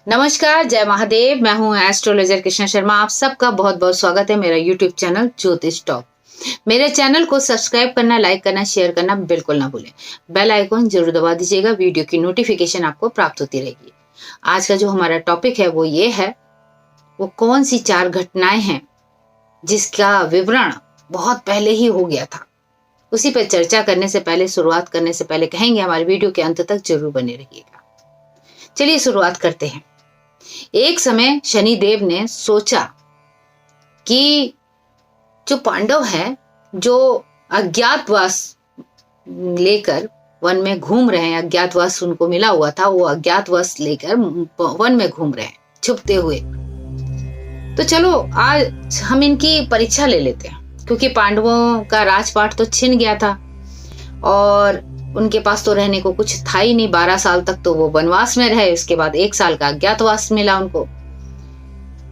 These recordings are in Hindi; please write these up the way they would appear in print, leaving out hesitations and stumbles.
नमस्कार, जय महादेव। मैं हूं एस्ट्रोलॉजर कृष्णा शर्मा। आप सबका बहुत बहुत स्वागत है मेरा यूट्यूब चैनल ज्योतिष टॉक। मेरे चैनल को सब्सक्राइब करना, लाइक करना, शेयर करना बिल्कुल ना भूलें। बेल आइकॉन जरूर दबा दीजिएगा, वीडियो की नोटिफिकेशन आपको प्राप्त होती रहेगी। आज का जो हमारा टॉपिक है वो ये है, वो कौन सी 4 घटनाएं हैं जिसका विवरण बहुत पहले ही हो गया था। उसी पर चर्चा करने से पहले, शुरुआत करने से पहले कहेंगे हमारे वीडियो के अंत तक जरूर बने रहिएगा। चलिए शुरुआत करते हैं। एक समय शनिदेव ने सोचा कि जो पांडव है, जो अज्ञातवास लेकर वन में घूम रहे हैं, अज्ञातवास उनको मिला हुआ था, वो अज्ञातवास लेकर वन में घूम रहे हैं छुपते हुए। तो चलो आज हम इनकी परीक्षा ले लेते हैं, क्योंकि पांडवों का राजपाट तो छिन गया था और उनके पास तो रहने को कुछ था ही नहीं। 12 साल तक तो वो वनवास में रहे, उसके बाद 1 साल का अज्ञातवास मिला उनको।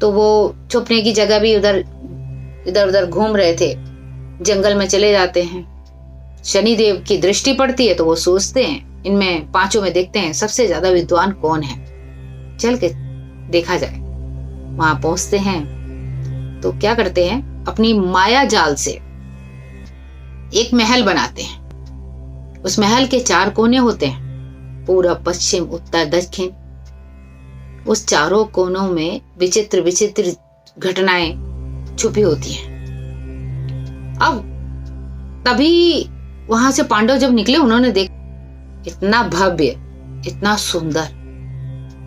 तो वो छुपने की जगह भी इधर उधर घूम रहे थे, जंगल में चले जाते हैं। शनिदेव की दृष्टि पड़ती है तो वो सोचते हैं इनमें 5 में देखते हैं सबसे ज्यादा विद्वान कौन है, चल के देखा जाए। वहां पहुंचते हैं तो क्या करते हैं, अपनी माया जाल से एक महल बनाते हैं। उस महल के 4 कोने होते हैं, पूरब, पश्चिम, उत्तर, दक्षिण। उस चारों कोनों में विचित्र विचित्र घटनाएं छुपी होती हैं। अब तभी वहां से पांडव जब निकले, उन्होंने देखा इतना भव्य, इतना सुंदर,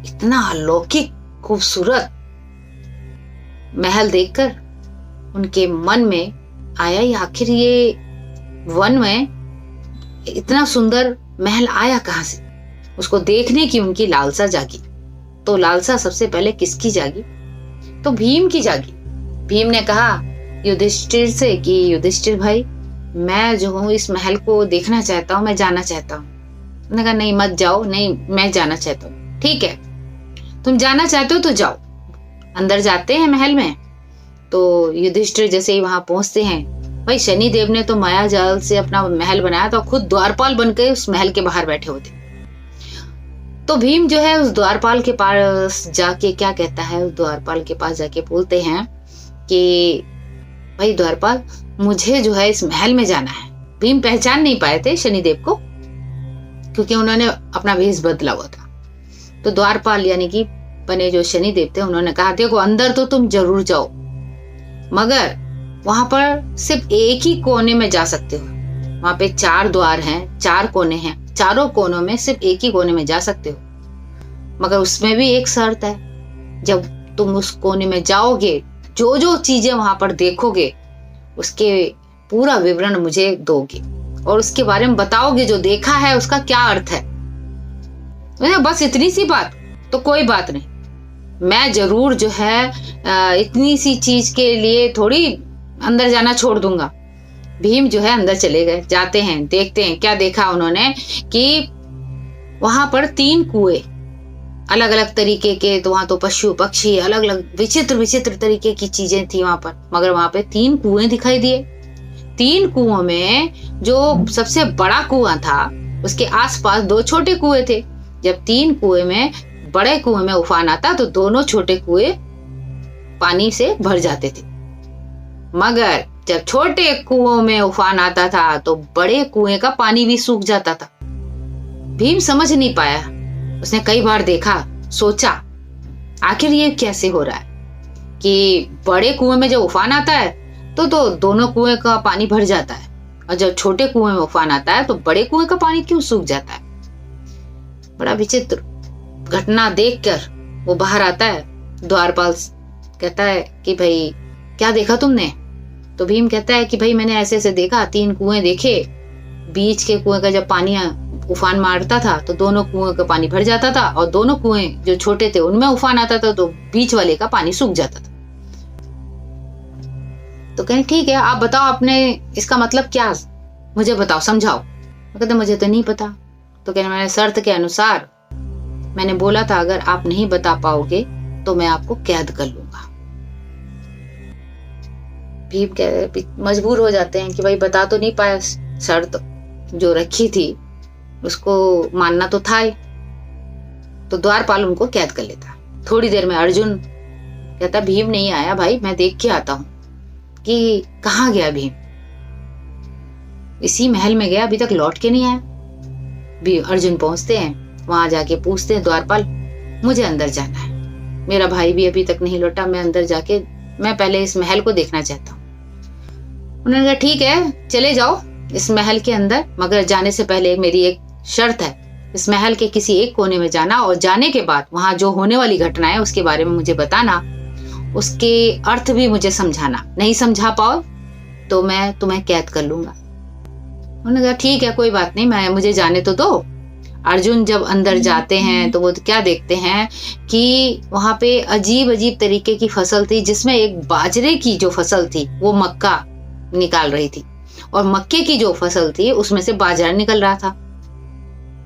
इतना अलौकिक खूबसूरत महल देखकर उनके मन में आया, ये आखिर ये वन में इतना सुंदर महल आया कहां से। उसको देखने की उनकी लालसा जागी। तो लालसा सबसे पहले किसकी जागी? तो भीम की जागी। भीम ने कहा युधिष्ठिर से कि युधिष्ठिर भाई, मैं जो हूँ इस महल को देखना चाहता हूँ, मैं जाना चाहता हूँ। उन्होंने कहा नहीं मत जाओ, नहीं मैं जाना चाहता हूँ। ठीक है, तुम जाना चाहते हो तो जाओ। अंदर जाते हैं महल में। तो युधिष्ठिर जैसे ही वहां पहुंचते हैं, भाई शनिदेव ने तो माया जाल से अपना महल बनाया था, खुद द्वारपाल बनकर उस महल के बाहर बैठे होते। तो भीम जो है उस द्वारपाल के पास जाके क्या कहता है, उस द्वारपाल के पास जाके बोलते हैं कि भाई द्वारपाल, मुझे जो है इस महल में जाना है। भीम पहचान नहीं पाए थे शनिदेव को, क्योंकि उन्होंने अपना भेष बदला हुआ था। तो द्वारपाल यानी कि बने जो शनिदेव थे, उन्होंने कहा देखो अंदर तो तुम जरूर जाओ, मगर वहां पर सिर्फ एक ही कोने में जा सकते हो। वहां पे 4 द्वार हैं, 4 कोने हैं, चारों कोनों में सिर्फ एक ही कोने में जा सकते हो। मगर उसमें भी एक शर्त है, जब तुम उस कोने में जाओगे, जो जो चीजें वहां पर देखोगे उसके पूरा विवरण मुझे दोगे और उसके बारे में बताओगे, जो देखा है उसका क्या अर्थ है। बस इतनी सी बात। तो कोई बात नहीं, मैं जरूर जो है इतनी सी चीज के लिए थोड़ी अंदर जाना छोड़ दूंगा। भीम जो है अंदर चले गए। जाते हैं, देखते हैं क्या देखा उन्होंने कि वहां पर 3 कुएं अलग अलग तरीके के। तो वहां तो पशु पक्षी, अलग अलग विचित्र विचित्र तरीके की चीजें थी वहां पर। मगर वहां पे 3 कुएं दिखाई दिए। 3 कुओं में जो सबसे बड़ा कुआं था, उसके आसपास 2 छोटे कुएं थे। जब 3 कुएं में बड़े कुएं में उफान आता तो दोनों छोटे कुएं पानी से भर जाते थे। मगर जब छोटे कुओं में उफान आता था तो बड़े कुएं का पानी भी सूख जाता था। भीम समझ नहीं पाया। उसने कई बार देखा, सोचा आखिर ये कैसे हो रहा है कि बड़े कुएं में जब उफान आता है तो दोनों कुएं का पानी भर जाता है, और जब छोटे कुएं में उफान आता है तो बड़े कुएं का पानी क्यों सूख जाता है। बड़ा विचित्र घटना देखकर वो बाहर आता है। द्वारपाल कहता है कि भाई क्या देखा तुमने? तो भीम कहता है कि भाई मैंने ऐसे ऐसे देखा, 3 कुएं देखे। बीच के कुएं का जब पानी उफान मारता था तो दोनों कुएं का पानी भर जाता था, और दोनों कुएं जो छोटे थे उनमें उफान आता था तो बीच वाले का पानी सूख जाता था। तो कहें ठीक है, आप बताओ आपने इसका मतलब क्या, मुझे बताओ, समझाओ। कहते मुझे तो नहीं पता। तो कहने मैंने शर्त के अनुसार मैंने बोला था अगर आप नहीं बता पाओगे तो मैं आपको कैद कर लूंगा। भीम मजबूर हो जाते हैं कि भाई बता तो नहीं पाया, शर्त जो रखी थी उसको मानना तो था ही। तो द्वारपाल उनको कैद कर लेता। थोड़ी देर में अर्जुन कहता भीम नहीं आया भाई, मैं देख के आता हूं कि कहाँ गया भीम। इसी महल में गया, अभी तक लौट के नहीं आया। भी अर्जुन पहुंचते हैं, वहां जाके पूछते हैं द्वारपाल मुझे अंदर जाना है, मेरा भाई भी अभी तक नहीं लौटा, मैं अंदर जाके मैं पहले इस महल को देखना चाहता हूँ। उन्होंने कहा ठीक है चले जाओ इस महल के अंदर, मगर जाने से पहले मेरी एक शर्त है, इस महल के किसी एक कोने में जाना और जाने के बाद वहां जो होने वाली घटना है उसके बारे में मुझे बताना, उसके अर्थ भी मुझे समझाना, नहीं समझा पाओ तो मैं तुम्हें कैद कर लूंगा। उन्होंने कहा ठीक है कोई बात नहीं, मुझे जाने तो दो। अर्जुन जब अंदर जाते हैं तो वो क्या देखते हैं कि वहां पे अजीब अजीब तरीके की फसल थी, जिसमें एक बाजरे की जो फसल थी वो मक्का निकाल रही थी और मक्के की जो फसल थी उसमें से बाजरा निकल रहा था।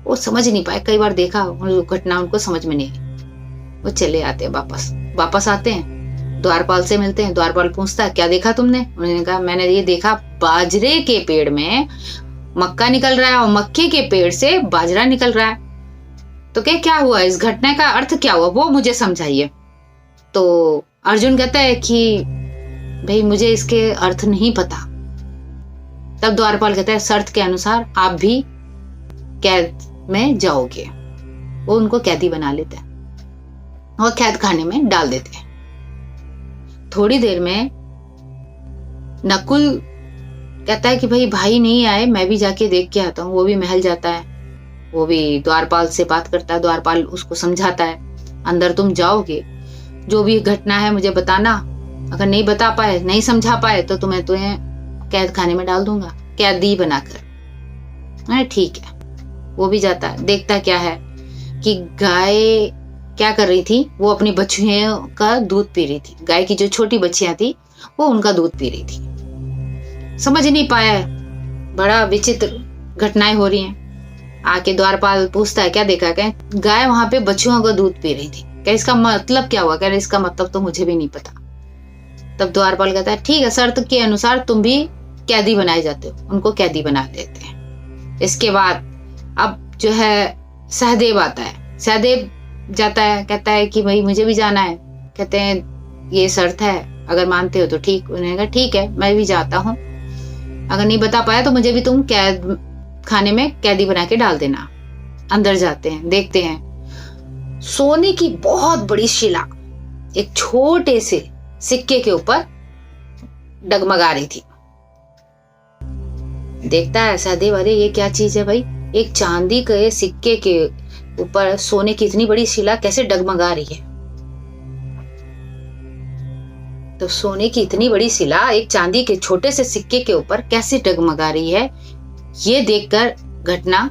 वो समझ नहीं पाए, कई बार देखा घटना उनको समझ में नहीं आई। वो चले आते हैं, वापस आते हैं, द्वारपाल से मिलते हैं। द्वारपाल पूछता है क्या देखा तुमने? उन्होंने कहा मैंने ये देखा बाजरे के पेड़ में मक्का निकल रहा है और मक्के के पेड़ से बाजरा निकल रहा है। तो क्या हुआ, इस घटना का अर्थ क्या हुआ वो मुझे समझाइए। तो अर्जुन कहता है कि भाई मुझे इसके अर्थ नहीं पता। तब द्वारपाल कहता है शर्त के अनुसार आप भी कैद में जाओगे। वो उनको कैदी बना लेते हैं और कैद खाने में डाल देते हैं। थोड़ी देर में नकुल कहता है कि भाई नहीं आए, मैं भी जाके देख के आता हूँ। वो भी महल जाता है, वो भी द्वारपाल से बात करता है। द्वारपाल उसको समझाता है अंदर तुम जाओगे, जो भी घटना है मुझे बताना, अगर नहीं बता पाए, नहीं समझा पाए तो तुम्हें कैद खाने में डाल दूंगा, कैदी बनाकर। ठीक है। वो भी जाता है, देखता क्या है कि गाय क्या कर रही थी, वो अपनी बच्चियों का दूध पी रही थी। गाय की जो छोटी बच्चियां थी वो उनका दूध पी रही थी। समझ नहीं पाया, बड़ा विचित्र घटनाएं हो रही हैं। आके द्वारपाल पूछता है क्या देखा? क्या गाय वहां पे बच्चियों का दूध पी रही थी। क्या इसका मतलब क्या हुआ? क्या इसका मतलब तो मुझे भी नहीं पता। तब द्वारपाल कहता है ठीक है, शर्त के अनुसार तुम भी कैदी बनाए जाते हो। उनको कैदी बना देते हैं। इसके बाद अब जो है सहदेव आता है। सहदेव जाता है, कहता है कि भाई मुझे भी जाना है। कहते हैं ये शर्त है, अगर मानते हो तो ठीक। उन्होंने कहा ठीक है मैं भी जाता हूँ, अगर नहीं बता पाया तो मुझे भी तुम कैद खाने में कैदी बना के डाल देना। अंदर जाते हैं, देखते हैं सोने की बहुत बड़ी शिला एक छोटे से सिक्के के ऊपर डगमगा रही थी। देखता है सहदेव, अरे ये क्या चीज है भाई, एक चांदी के सिक्के के ऊपर सोने की इतनी बड़ी शिला कैसे डगमगा रही है? तो सोने की इतनी बड़ी शिला एक चांदी के छोटे से सिक्के के ऊपर कैसे डगमगा रही है, ये देखकर घटना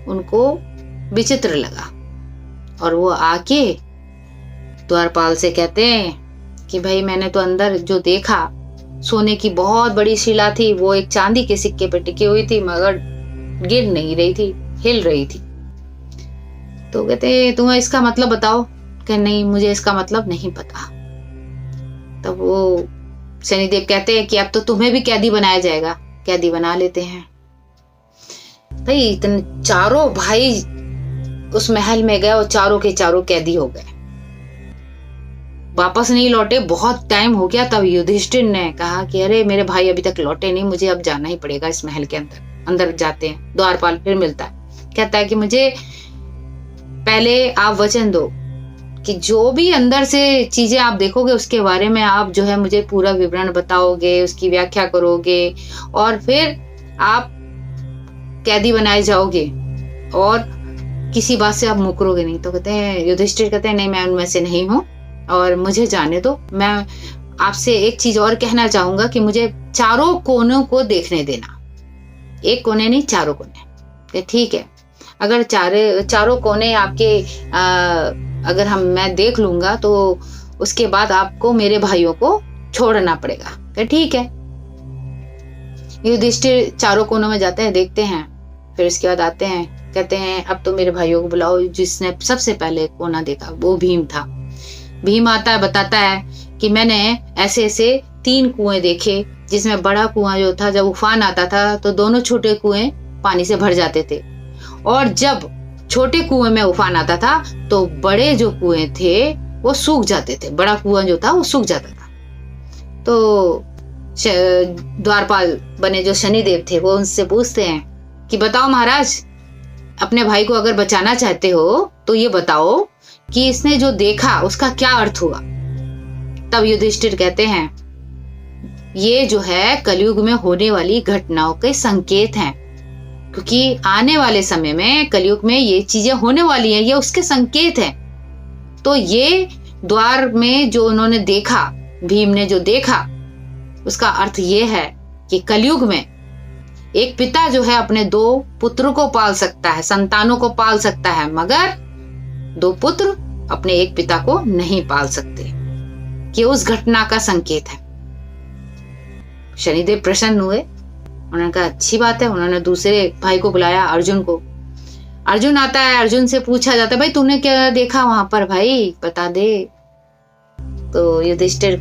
उनको विचित्र लगा। और वो आके द्वारपाल से कहते हैं कि भाई मैंने तो अंदर जो देखा सोने की बहुत बड़ी शिला थी, वो एक चांदी के सिक्के पे टिकी हुई थी, मगर गिर नहीं रही थी, हिल रही थी। तो कहते तुम्हें इसका मतलब बताओ। कि नहीं मुझे इसका मतलब नहीं पता। तब वो शनिदेव कहते हैं कि अब तो तुम्हें भी कैदी बनाया जाएगा। कैदी बना लेते हैं। भाई इतने चारों भाई उस महल में गए और चारों के चारों कैदी हो गए, वापस नहीं लौटे। बहुत टाइम हो गया। तब युधिष्ठिर ने कहा कि अरे मेरे भाई अभी तक लौटे नहीं, मुझे अब जाना ही पड़ेगा इस महल के अंदर। अंदर जाते हैं, द्वारपाल फिर मिलता है, कहता है कि मुझे पहले आप वचन दो कि जो भी अंदर से चीजें आप देखोगे उसके बारे में आप जो है मुझे पूरा विवरण बताओगे, उसकी व्याख्या करोगे और फिर आप कैदी बनाए जाओगे और किसी बात से आप मुकरोगे नहीं। तो कहते हैं युधिष्ठिर कहते हैं नहीं मैं उनमें से नहीं हूँ और मुझे जाने दो। मैं आपसे एक चीज और कहना चाहूंगा कि मुझे चारों कोनों को देखने देना। एक कोने नहीं, चारों कोने। ठीक है, अगर चारों कोने आपके अगर मैं देख लूंगा तो उसके बाद आपको मेरे भाइयों को छोड़ना पड़ेगा। ठीक है। युधिष्ठिर चारों कोनों में जाते हैं, देखते हैं, फिर इसके बाद आते हैं, कहते हैं अब तो मेरे भाइयों को बुलाओ। जिसने सबसे पहले कोना देखा वो भीम था। भीम आता है, बताता है कि मैंने ऐसे ऐसे 3 कुएं देखे, जिसमें बड़ा कुआं जो था जब उफान आता था तो दोनों छोटे कुएं पानी से भर जाते थे, और जब छोटे कुएं में उफान आता था तो बड़े जो कुएं थे वो सूख जाते थे, बड़ा कुआं जो था वो सूख जाता था। तो द्वारपाल बने जो शनिदेव थे वो उनसे पूछते हैं कि बताओ महाराज, अपने भाई को अगर बचाना चाहते हो तो ये बताओ कि इसने जो देखा उसका क्या अर्थ हुआ। तब युधिष्ठिर कहते हैं ये जो है कलयुग में होने वाली घटनाओं के संकेत हैं, क्योंकि आने वाले समय में कलयुग में ये चीजें होने वाली हैं, ये उसके संकेत हैं। तो ये द्वार में जो उन्होंने देखा, भीम ने जो देखा, उसका अर्थ ये है कि कलयुग में एक पिता जो है अपने 2 पुत्र को पाल सकता है, संतानों को पाल सकता है, मगर 2 पुत्र अपने एक पिता को नहीं पाल सकते। ये उस घटना का संकेत है। शनिदेव प्रसन्न हुए, उन्होंने कहा अच्छी बात है। उन्होंने दूसरे भाई को बुलाया, अर्जुन को। अर्जुन आता है, अर्जुन से पूछा जाता है भाई तूने क्या देखा वहां पर, भाई बता दे। तो युधिष्ठिर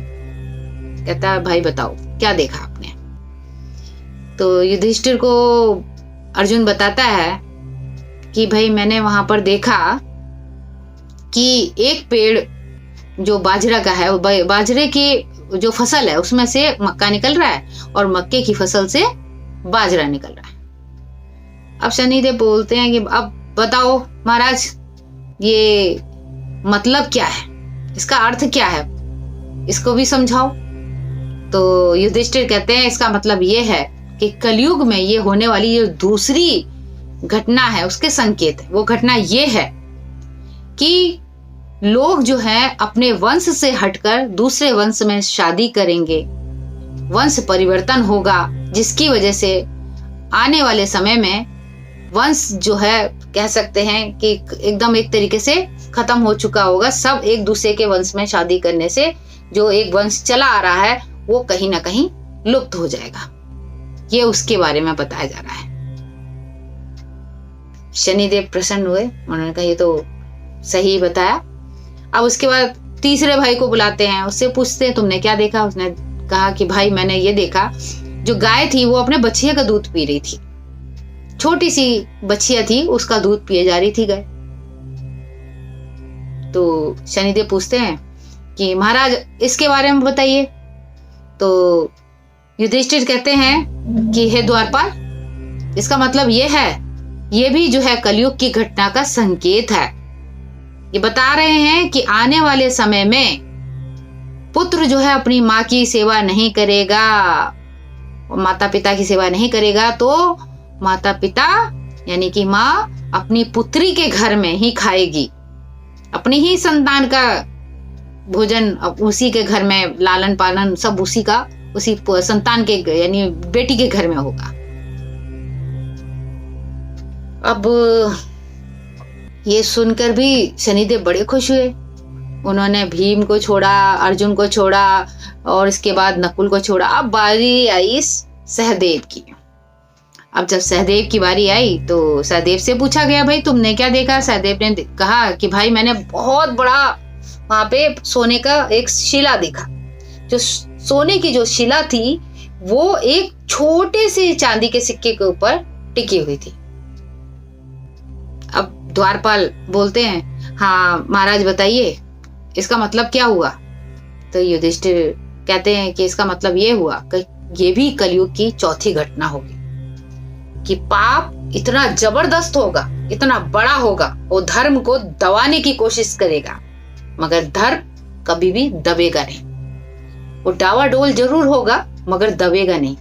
कहता है भाई बताओ क्या देखा आपने। तो युधिष्ठिर को अर्जुन बताता है कि भाई मैंने वहां पर देखा कि एक पेड़ जो बाजरा का है, बाजरे की जो फसल है उसमें से मक्का निकल रहा है और मक्के की फसल से बाजरा निकल रहा है। अब शनिदेव बोलते हैं कि अब बताओ महाराज ये मतलब क्या है, इसका अर्थ क्या है, इसको भी समझाओ। तो युधिष्ठिर कहते हैं इसका मतलब ये है कि कलयुग में ये होने वाली ये दूसरी घटना है उसके संकेत है। वो घटना ये है कि लोग जो है अपने वंश से हटकर दूसरे वंश में शादी करेंगे, वंश परिवर्तन होगा, जिसकी वजह से आने वाले समय में वंश जो है कह सकते हैं कि एकदम एक तरीके से खत्म हो चुका होगा। सब एक दूसरे के वंश में शादी करने से जो एक वंश चला आ रहा है वो कहीं ना कहीं लुप्त हो जाएगा। ये उसके बारे में बताया जा रहा है। शनिदेव प्रसन्न हुए, उन्होंने कहा ये तो सही बताया। अब उसके बाद तीसरे भाई को बुलाते हैं, उससे पूछते हैं तुमने क्या देखा। उसने कहा कि भाई मैंने ये देखा, जो गाय थी वो अपने बछिया का दूध पी रही थी, छोटी सी बछिया थी, उसका दूध पिए जा रही थी गाय। तो शनिदेव पूछते हैं कि महाराज इसके बारे में बताइए। तो युधिष्ठिर कहते हैं कि हे द्वारपाल, इसका मतलब ये है, ये भी जो है कलयुग की घटना का संकेत है। ये बता रहे हैं कि आने वाले समय में पुत्र जो है अपनी माँ की सेवा नहीं करेगा, माता पिता की सेवा नहीं करेगा, तो माता पिता यानी कि माँ अपनी पुत्री के घर में ही खाएगी, अपनी ही संतान का भोजन उसी के घर में, लालन पालन सब उसी का, उसी संतान के यानी बेटी के घर में होगा। अब ये सुनकर भी शनिदेव बड़े खुश हुए। उन्होंने भीम को छोड़ा, अर्जुन को छोड़ा और इसके बाद नकुल को छोड़ा। अब बारी आई सहदेव की। अब जब सहदेव की बारी आई तो सहदेव से पूछा गया भाई तुमने क्या देखा। सहदेव ने कहा कि भाई मैंने बहुत बड़ा वहां पे सोने का एक शिला देखा। जो सोने की जो शिला थी वो एक छोटे से चांदी के सिक्के के ऊपर टिकी हुई थी। अब द्वारपाल बोलते हैं हाँ महाराज बताइए इसका मतलब क्या हुआ। तो युधिष्ठिर कहते हैं कि इसका मतलब ये हुआ कि ये भी कलयुग की चौथी घटना होगी कि पाप इतना जबरदस्त होगा, इतना बड़ा होगा, वो धर्म को दबाने की कोशिश करेगा, मगर धर्म कभी भी दबेगा नहीं। वो डावाडोल जरूर होगा मगर दबेगा नहीं।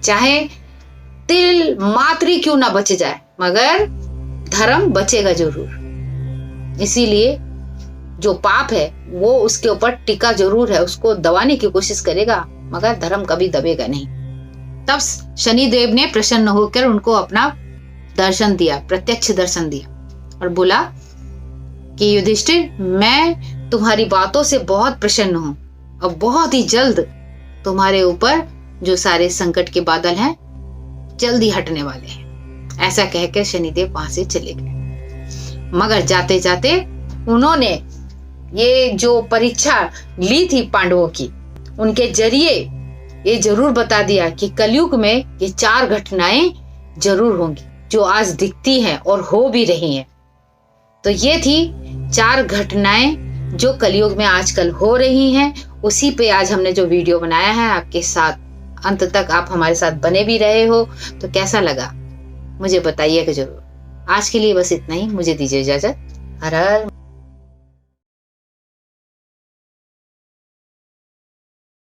चाहे तिल मात्र क्यों ना बच जाए मगर धर्म बचेगा जरूर। इसीलिए जो पाप है वो उसके ऊपर टिका जरूर है, उसको दबाने की कोशिश करेगा मगर धर्म कभी दबेगा नहीं। तब शनिदेव ने प्रसन्न होकर उनको अपना दर्शन दिया, प्रत्यक्ष दर्शन दिया और बोला कि युधिष्ठिर मैं तुम्हारी बातों से बहुत प्रसन्न हूं और बहुत ही जल्द तुम्हारे ऊपर जो सारे संकट के बादल हैं जल्दी हटने वाले हैं। ऐसा कहकर शनिदेव वहां से चले गए। मगर जाते जाते उन्होंने ये जो परीक्षा ली थी पांडवों की, उनके जरिए ये जरूर बता दिया कि कलयुग में ये 4 घटनाएं जरूर होंगी जो आज दिखती हैं और हो भी रही हैं। तो ये थी 4 घटनाएं जो कलयुग में आजकल हो रही हैं, उसी पे आज हमने जो वीडियो बनाया है आपके साथ। अंत तक आप हमारे साथ बने भी रहे हो तो कैसा लगा मुझे बताइएगा जरूर। आज के लिए बस इतना ही, मुझे दीजिए इजाजत। हर हर